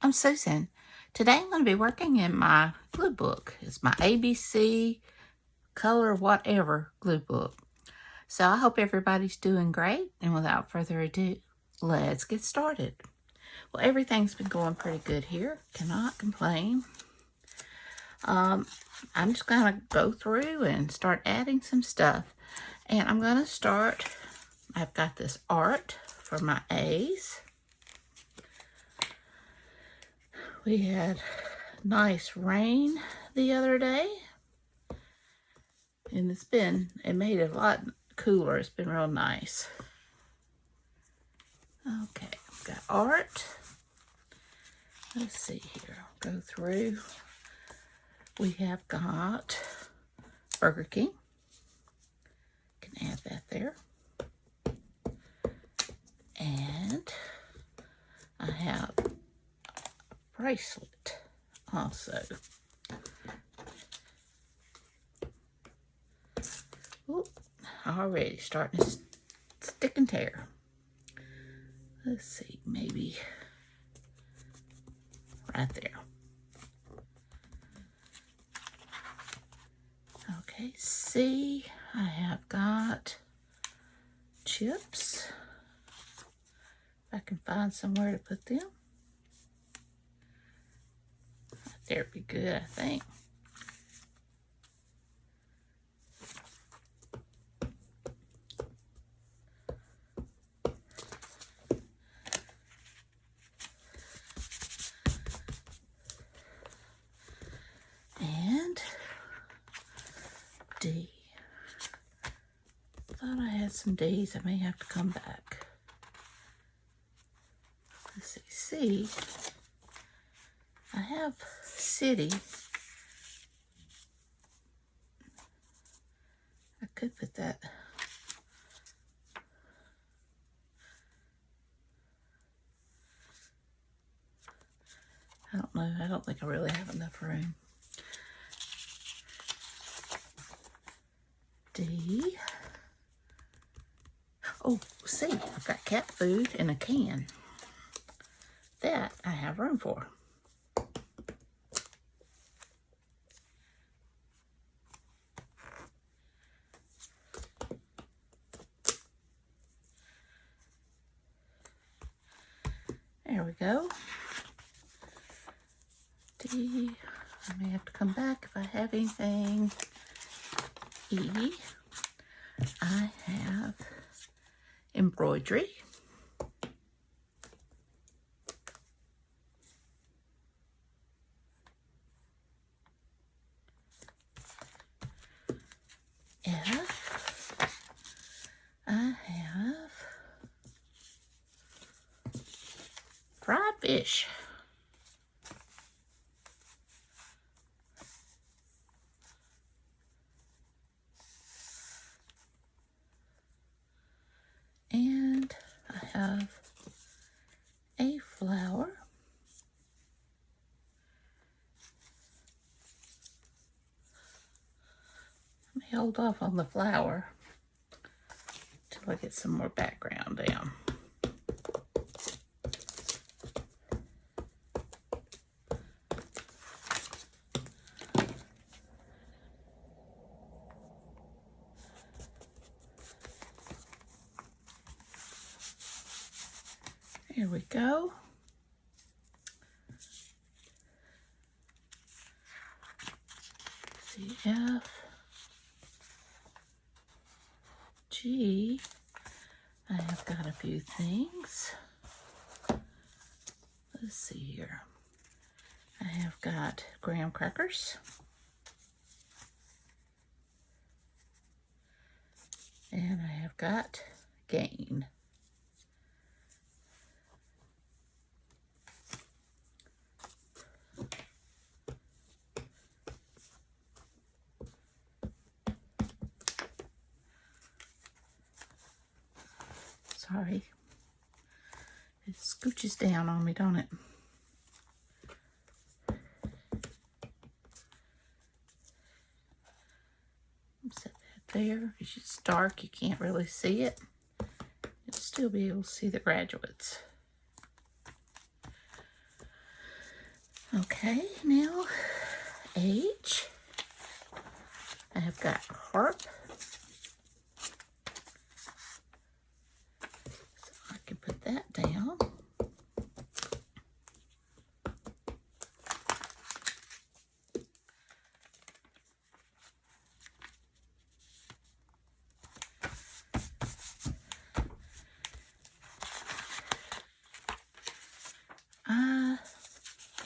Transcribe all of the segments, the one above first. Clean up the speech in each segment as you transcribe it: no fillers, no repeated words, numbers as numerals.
I'm Susan. Today I'm going to be working in my glue book. It's my ABC color whatever glue book. So I hope everybody's doing great, and without further ado, let's get started. Well, everything's been going pretty good here. Cannot complain. I'm just going to go through and start adding some stuff. And I'm going to start, I've got this art for my A's. We had nice rain the other day, and it made it a lot cooler. It's been real nice. Okay, I've got art. Let's see here. I'll go through. We have got Burger King. Can add that there. And I have a bracelet also. Oop, already starting to stick and tear. Let's see, maybe right there. Okay, C, I have got chips. If I can find somewhere to put them. Right there would be good, I think. And D. Thought I had some D's. I may have to come back. Let's see. C. I have city. I could put that. I don't know. I don't think I really have enough room. D. Oh, C. I've got cat food in a can. That I have room for. There we go. D. I may have to come back if I have anything. E. I have embroidery. F. I have fried fish. And I have a flower. Let me hold off on the flower till I get some more background down. Here we go. CF. G. I have got a few things. Let's see here. I have got graham crackers. And I have got gain. Sorry. It scooches down on me, don't it? Set that there. Because it's dark, you can't really see it. You'll still be able to see the graduates. Okay, now H. I have got harp. So I can put that down.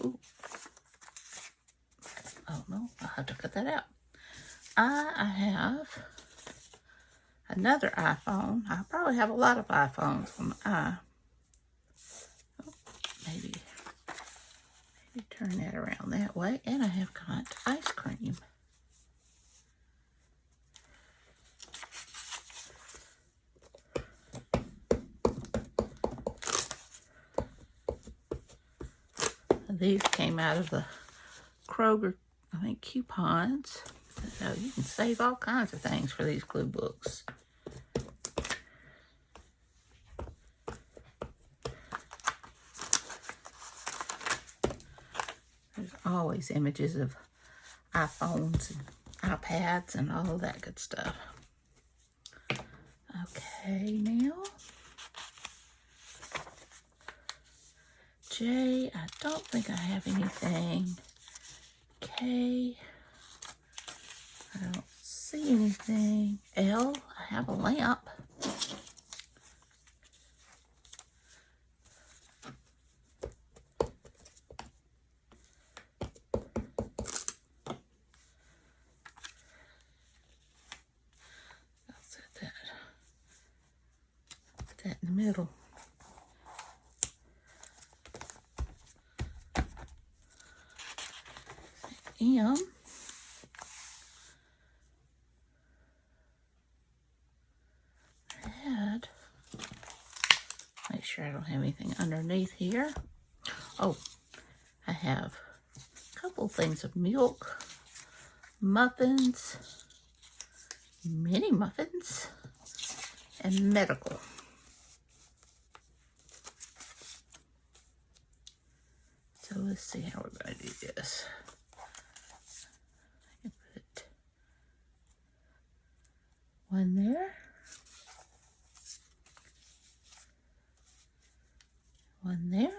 Ooh. Oh no, I'll have to cut that out. I have another iPhone. I probably have a lot of iPhones on my maybe turn that around that way. And I have got ice cream. These came out of the Kroger, I think, coupons. So you can save all kinds of things for these glue books. There's always images of iPhones and iPads and all of that good stuff. Okay, now J, I don't think I have anything. K, I don't see anything. L, I have a lamp. I'll set that, put that in the middle. M, add, make sure I don't have anything underneath here. Oh, I have a couple things of milk, muffins, mini muffins, and medical. So let's see how we're going to do this. I can put one there, one there.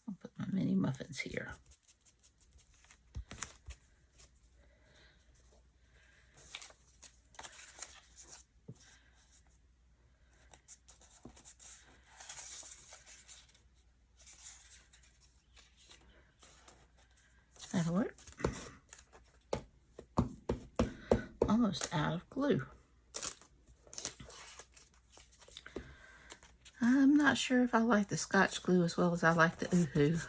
I'll put my mini muffins here. That'll work. Almost out of glue. I'm not sure if I like the Scotch glue as well as I like the Oohoo.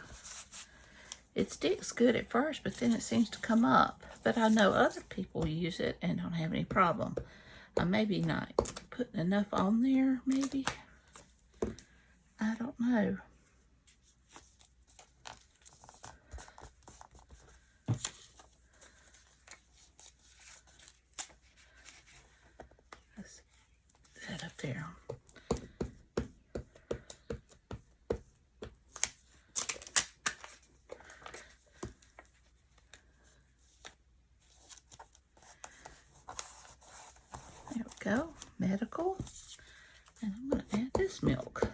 It sticks good at first, but then it seems to come up. But I know other people use it and don't have any problem. I maybe not putting enough on there, maybe. I don't know. Let's set that up there. There we go, medical. And I'm going to add this milk.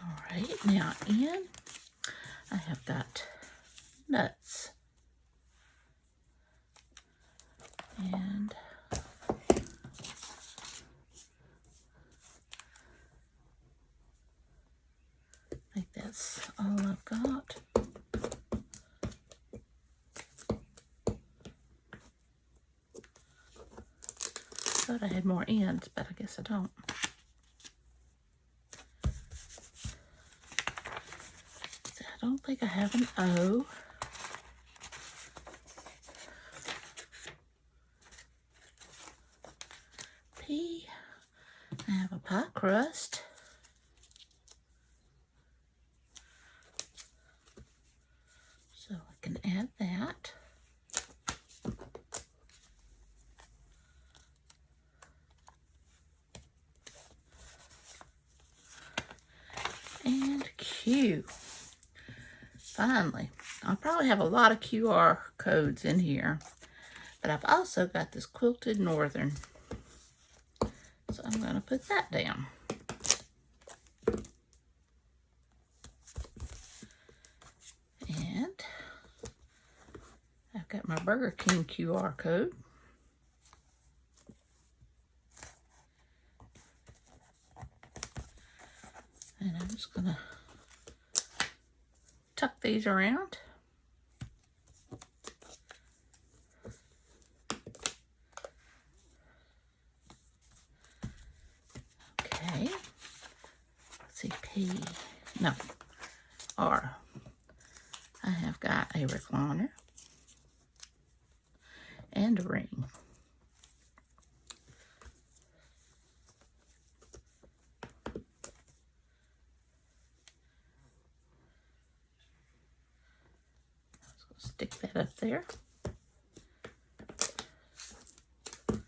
All right, now in, I have got nuts. And I think that's all I've got. Thought I had more ends, but I guess I don't. I don't think I have an O. P, I have a pie crust. can add that. And Q. Finally, I'll probably have a lot of QR codes in here, but I've also got this quilted northern. So I'm going to put that down. And I've got my Burger King QR code. And I'm just going to tuck these around. Okay. Let's see, P. No. R. I have got a recliner and a ring. Stick that up there. And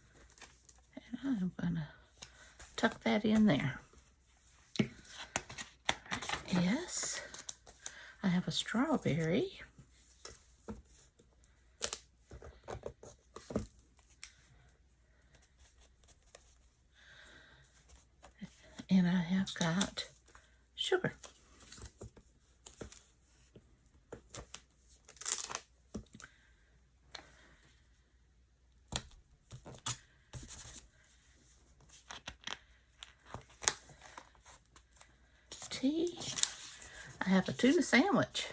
I'm going to tuck that in there. Yes, I have a strawberry. And I have got sugar. Tea. I have a tuna sandwich.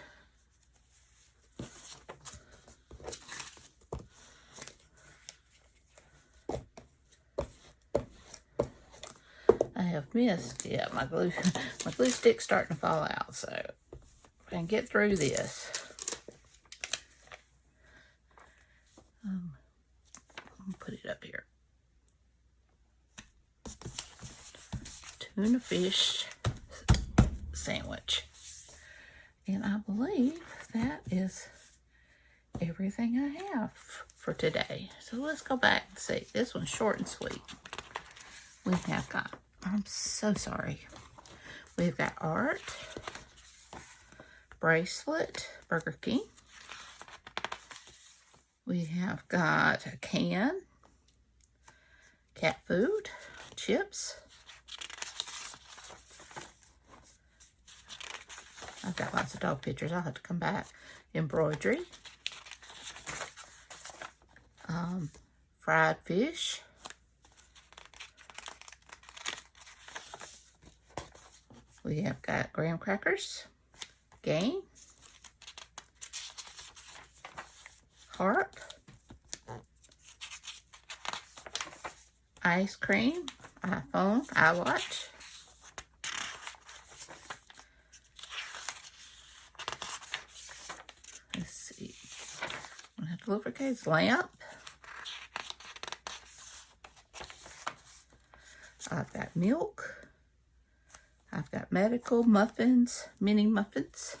I have missed. Yeah, my glue stick's starting to fall out, so if I can get through this. I'm gonna put it up here. Tuna fish sandwich. And I believe that is everything I have for today. So let's go back and see. This one's short and sweet. We have got, I'm so sorry. We've got art, bracelet, Burger King. We have got a can, cat food, chips. I've got lots of dog pictures. I'll have to come back. Embroidery. Fried fish. We have got graham crackers. Game. Harp. Ice cream. iPhone. iWatch. Let's see. I have to look for Kate's lamp. I've got milk. I've got medical muffins, mini muffins.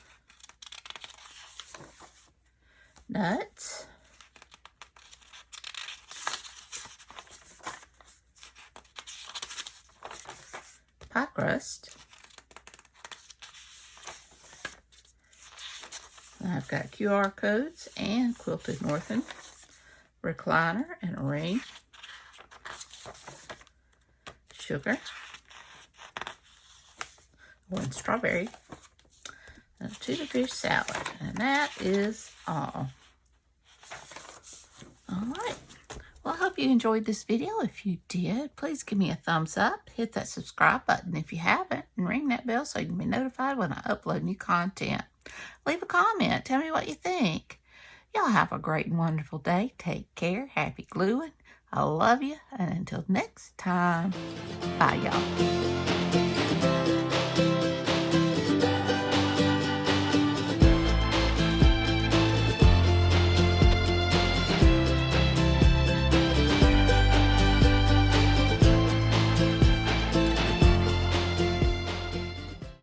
Nuts. Pie crust. I've got QR codes and quilted northern, recliner and a ring, sugar, one strawberry, and a tuna fish salad, and that is all. All right. Well, I hope you enjoyed this video. If you did, please give me a thumbs up, hit that subscribe button if you haven't, and ring that bell so you can be notified when I upload new content. Leave a comment. Tell me what you think. Y'all have a great and wonderful day. Take care. Happy gluing. I love you. And until next time, bye, y'all.